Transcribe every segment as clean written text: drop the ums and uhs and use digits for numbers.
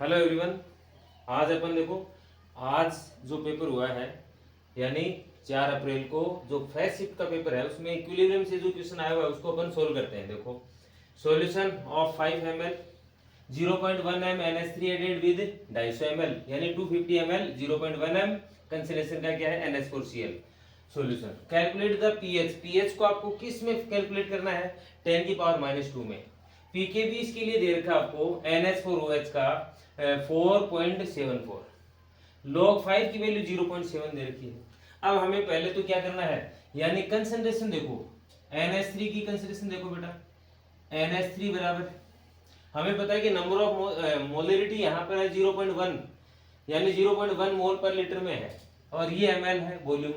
Hello everyone. आज अपन देखो, आज जो पेपर हुआ है यानी 4 अप्रैल को जो फर्स्ट शिफ्ट का पेपर है उसमें इक्विलिब्रियम से जो क्वेश्चन आया हुआ है उसको अपन सोल्व करते हैं। देखो, solution of 5 ml 0.1 m NH3 added with 250 ml यानी 250 ml 0.1 m कंसंट्रेशन का क्या है NH4Cl। Solution calculate the pH. PH को आपको किस में कैलकुलेट करना है? 10 की पावर -2 में। पीकेबी इसके लिए दे रखा आपको NH4OH का 4.74, log 5 की वैल्यू 0.7 दे रखी है। अब हमें पहले तो क्या करना है, यानी कंसंट्रेशन देखो, NH3 की कंसंट्रेशन देखो बेटा, NH3 बराबर, हमें पता है कि नंबर ऑफ मोलरिटी यहाँ पर है 0.1 यानी 0.1 मोल पर लीटर में है और ये ml है वॉल्यूम।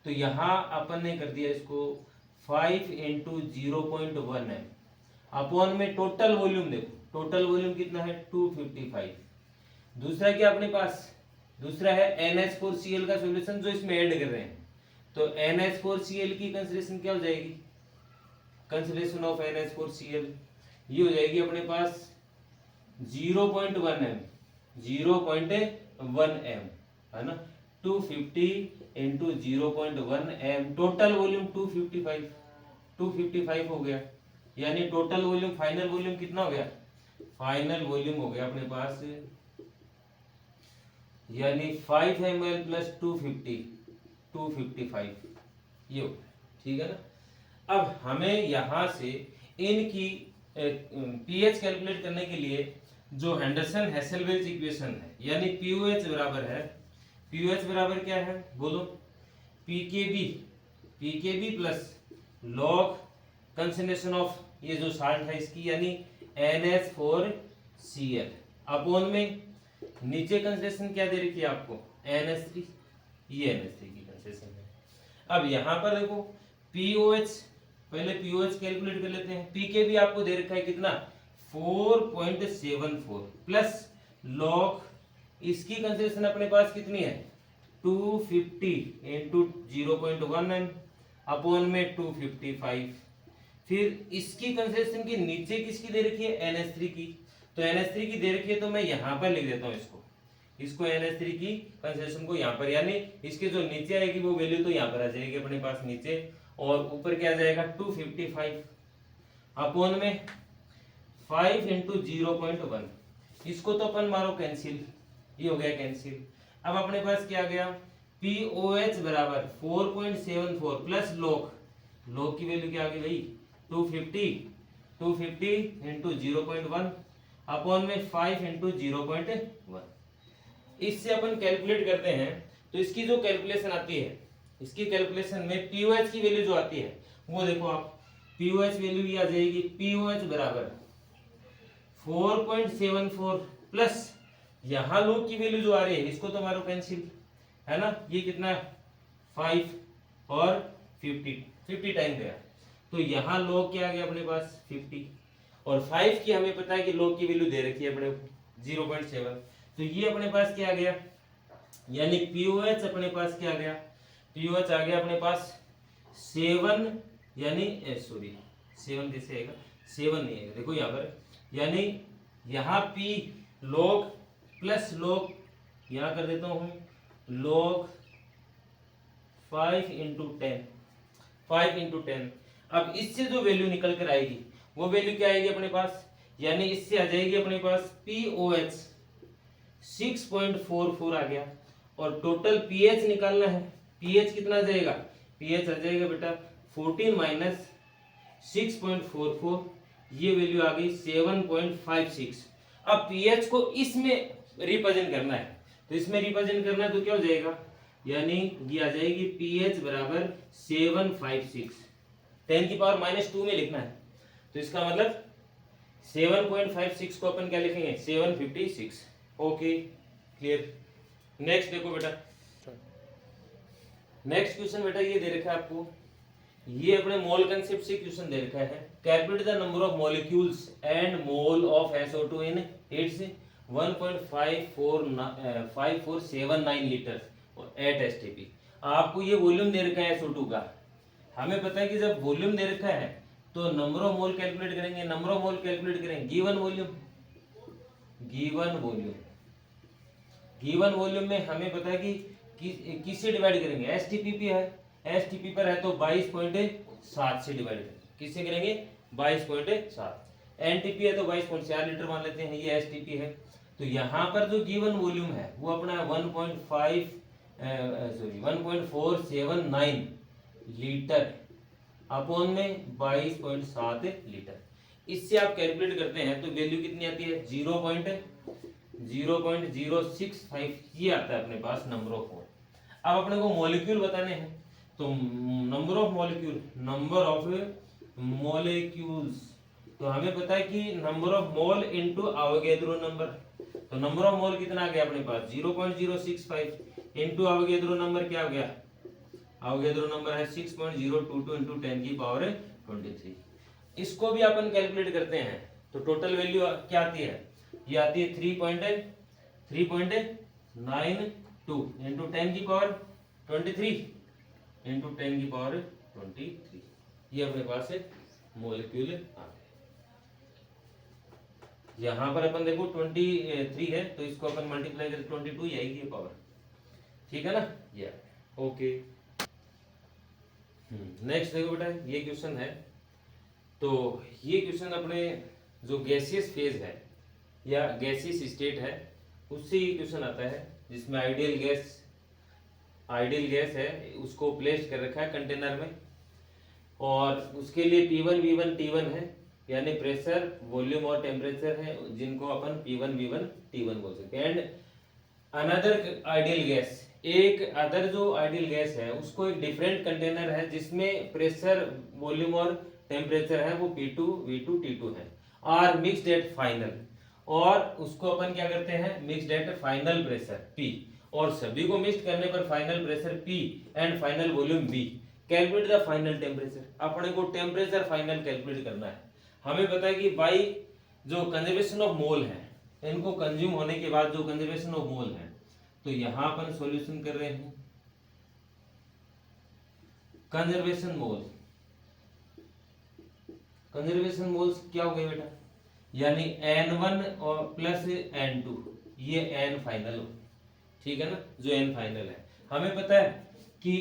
तो यहाँ अपन ने कर दिया इसको 5 × 0.1 m अपॉन में टोटल वॉल्यूम। देखो टोटल वॉल्यूम कितना है 255। दूसरा क्या अपने पास, दूसरा है NH4Cl का सॉल्यूशन जो इसमें ऐड कर रहे हैं। तो NH4Cl की कंसंट्रेशन क्या हो जाएगी, कंसंट्रेशन ऑफ NH4Cl ये हो जाएगी अपने पास 0.1 m, 0.1 m है ना। 250 × 0.1 m टोटल वॉल्यूम 255 हो गया, यानी टोटल वॉल्यूम फाइनल वॉल्यूम कितना हो गया, फाइनल वॉल्यूम हो गया अपने पास यानी 5 ml + 255 ये हो, ठीक है ना। अब हमें यहां से इनकी पीएच कैलकुलेट करने के लिए जो हेंडरसन हेसलवेज इक्वेशन है यानी पीओएच बराबर है, पीओएच बराबर क्या है बोलो, pKb plus log concentration of ये जो साल्ट है इसकी यानी NH4Cl अपॉन में नीचे कंसंट्रेशन क्या दे रखी है आपको NH3, ये NH3 की कंसंट्रेशन है। अब यहाँ पर देखो पीओएच, पहले पीओएच कैलकुलेट कर लेते हैं। पीकेबी आपको दे रखा है कितना 4.74 प्लस लॉग इसकी कंसंट्रेशन अपने पास कितनी है 250 × 0.1 m अपॉन में 255। फिर इसकी कंसंट्रेशन की नीचे किसकी दे रखी है NH3 की, तो NH3 की दे रखी है तो मैं यहाँ पर लिख देता हूँ इसको NH3 की कंसंट्रेशन को यहाँ पर, यानी इसके जो नीचे आएगी वो वैल्यू तो यहाँ पर आ जाएगी अपने पास नीचे, और ऊपर क्या आ जाएगा 255 अपॉन में 5 × 0.1। इसको तो अपन मारो कैंसिल, ये हो गया कैंसिल। अब अपने पास क्या आ गया POH बराबर 4.74 प्लस लॉग की वैल्यू क्या आ गई भाई 250 × 0.1 अपॉन में 5 × 0.1। इससे अपन कैलकुलेट करते हैं तो इसकी जो कैलकुलेशन आती है, इसकी कैलकुलेशन में पीओएच की वैल्यू जो आती है वो देखो आप, पीओएच वैल्यू ये आ जाएगी पीओएच बराबर 4.74 प्लस यहाँ लोग की वैल्यू जो आ रही है इसको तो मारो कैंसिल है ना, ये कितना 5 और 50 टाइम गया, तो यहाँ लॉग क्या आ गया अपने पास 50 और 5 की हमें पता है कि लॉग की वैल्यू दे रखी है अपने 0.7, तो ये अपने पास क्या आ गया, यानी पीओएच अपने पास क्या आ गया, पीओएच आ गया अपने पास 7 यानी सॉरी 7 कैसे आएगा, 7 नहीं आएगा देखो यहाँ पर, यानी यहाँ पी लॉग प्लस लॉग यहाँ कर देता हूँ log 5 × 10। अब इससे जो वैल्यू निकल कर आएगी वो वैल्यू क्या आएगी अपने पास, यानी इससे आ जाएगी अपने पास POH 6.44 आ गया, और टोटल पीएच निकालना है, पीएच कितना आ जाएगा, पीएच आ जाएगा बेटा 14 - 6.44, ये वैल्यू आ गई 7.56। अब पीएच को इसमें रिप्रेजेंट करना है, तो इसमें रिप्रेजेंट करना है तो क्या हो जाएगा, यानी ये आ जाएगी पीएच बराबर 756, 10 की पावर -2 में लिखना है, तो इसका मतलब 7.56 को अपन क्या लिखेंगे 756। Okay clear. नेक्स्ट देखो बेटा, नेक्स्ट क्वेश्चन बेटा ये दे रखा है आपको, ये अपने मोल कंसेप्ट से क्वेश्चन दे रखा है। Calculate the number of molecules and mole of SO2 in its 1.5479 litre at STP। आपको ये वॉल्यूम दे रखा है SO2 का, हमें पता है कि जब वॉल्यूम दे रखा है तो नंबर ऑफ मोल कैलकुलेट करेंगे, नंबर ऑफ मोल कैलकुलेट करेंगे given volume, given volume, given volume में हमें पता है कि किससे डिवाइड करेंगे, एसटीपीपी है, एसटीपी पर है तो 22.7 से डिवाइड करेंगे, किससे करेंगे 22.7, एनटीपी है तो 22.4 लीटर मान लेते हैं, ये एसटीपी है। तो यहाँ पर जो गिवन वॉल्यूम है वो अपना 1.479 लीटर अपॉन में 22.7 लीटर। इससे आप कैलकुलेट करते हैं तो वैल्यू कितनी आती है 0.065 ये आता है अपने पास नंबर ऑफ मोल। अब अपने को मॉलिक्यूल बताने हैं तो number of molecule, number of molecules, तो हमें पता है कि number of mole into Avogadro number, तो नंबर ऑफ मोल कितना आ गया अपने पास 0.065 इनटू अवोगैड्रो नंबर क्या हो गया, अवोगैड्रो नंबर है 6.022 इनटू 10 की पावर 23। इसको भी अपन कैलकुलेट करते हैं तो टोटल वैल्यू क्या आती है, ये आती है 3.92 इंटू 10 की पावर 23 इंटू 10 की पावर 23, ये अपने पास है मॉलिक्यूल आ गए। यहाँ पर अपन देखो 23 है तो इसको अपन मल्टीप्लाई करके 22 ही आएगी ये पावर, ठीक है ना, ये ओके। नेक्स्ट देखो बेटा ये क्वेश्चन है, तो ये क्वेश्चन अपने जो गैसियस फेज है या गैसियस स्टेट है उससे ये क्वेश्चन आता है, जिसमें आइडियल गैस है उसको प्लेस कर रखा है कंटेनर में और उसके लिए P1 V1 T1 है, यानी प्रेशर वॉल्यूम और टेम्परेचर है जिनको अपन P1 V1 T1 बोल सकते हैं। एंड अनदर आइडियल गैस, एक अदर जो आइडियल गैस है उसको एक डिफरेंट कंटेनर है जिसमें प्रेशर वॉल्यूम और टेम्परेचर है वो P2 V2 T2 है, आर मिक्स्ड एट फाइनल, और उसको अपन क्या करते हैं mixed at final pressure P, और सभी को मिक्स करने पर final pressure P and final volume V। Calculate the final temperature, अपने को टेम्परेचर फाइनल कैलकुलेट करना है। हमें पता है कि बाई जो कंजर्वेशन ऑफ मोल है, इनको कंज्यूम होने के बाद जो कंजर्वेशन ऑफ मोल है, तो यहां अपन सॉल्यूशन कर रहे हैं कंजर्वेशन मोल, कंजर्वेशन मोल्स क्या हो गए बेटा, यानी N1 और प्लस N2, ये N फाइनल हो, ठीक है ना, जो N फाइनल है। हमें पता है कि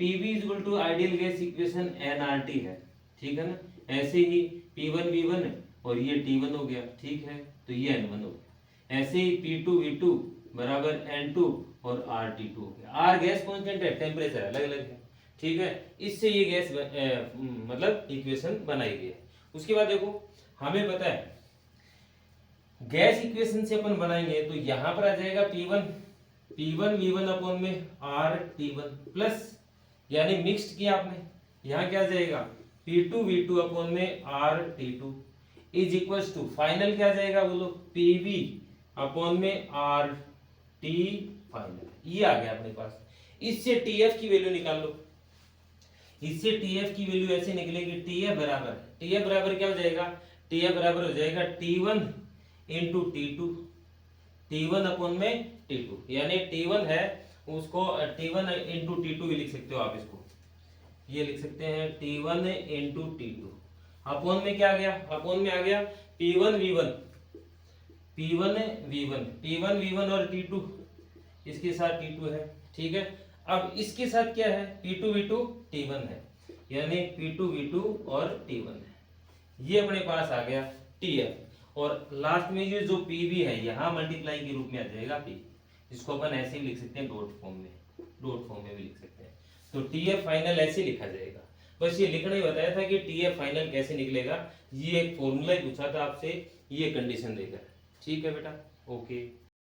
PV equal to ideal gas equation nRT है, ठीक है ना, ऐसे ही P1 V1 और ये T1 हो गया, ठीक है, तो ये N1 हो गया। ऐसे ही P2 V2 बराबर N2 और RT2 हो गया। R गैस कांस्टेंट है, टेम्परेचर अलग अलग है, ठीक है, इससे ये गैस मतलब इक्वेशन बनाई गई है। उसके बाद देखो हमें पता है गैस इक्वेशन से अपन बनाएंगे तो यहां पर आ जाएगा P1 V1 अपॉन में RT1 प्लस, यानी मिक्स्ड किया आपने, यहाँ क्या आ जाएगा P2 V2 अपॉन में RT2 is equals to final क्या आ जाएगा बोलो PV अपॉन में RT फाइनल, ये आ गया अपने पास। इससे TF की वैल्यू निकाल लो, इससे TF की वैल्यू ऐसे निकलेगी TF बराबर क्या हो जाएगा, TF बराबर हो जाएगा T1 इंटू T1 अपॉन में T2, यानी T1 है उसको T1 इंटू T2 भी लिख सकते हो आप, इसको ये लिख सकते हैं T1 इंटू T2 अपॉन में क्या आ गया, अपॉन में आ गया P1 V1 और T2, इसके साथ T2 है, ठीक है। अब इसके साथ क्या है P2 V2 T1 है, यानी P2 V2 और T1 है, ये अपने पास आ गया TF, और लास्ट में ये जो PV है यहाँ मल्टीप्लाई के रूप में आ जाएगा P, जिसको अपन ऐसे ही लिख सकते हैं डॉट फॉर्म में भी लिख सकते हैं। तो TF फाइनल ऐसे लिखा जाएगा, बस ये लिखना ही बताया था कि TF फाइनल कैसे निकलेगा, ये एक फॉर्मूला ही पूछा था आपसे, ये कंडीशन देकर, ठीक है बेटा, ओके।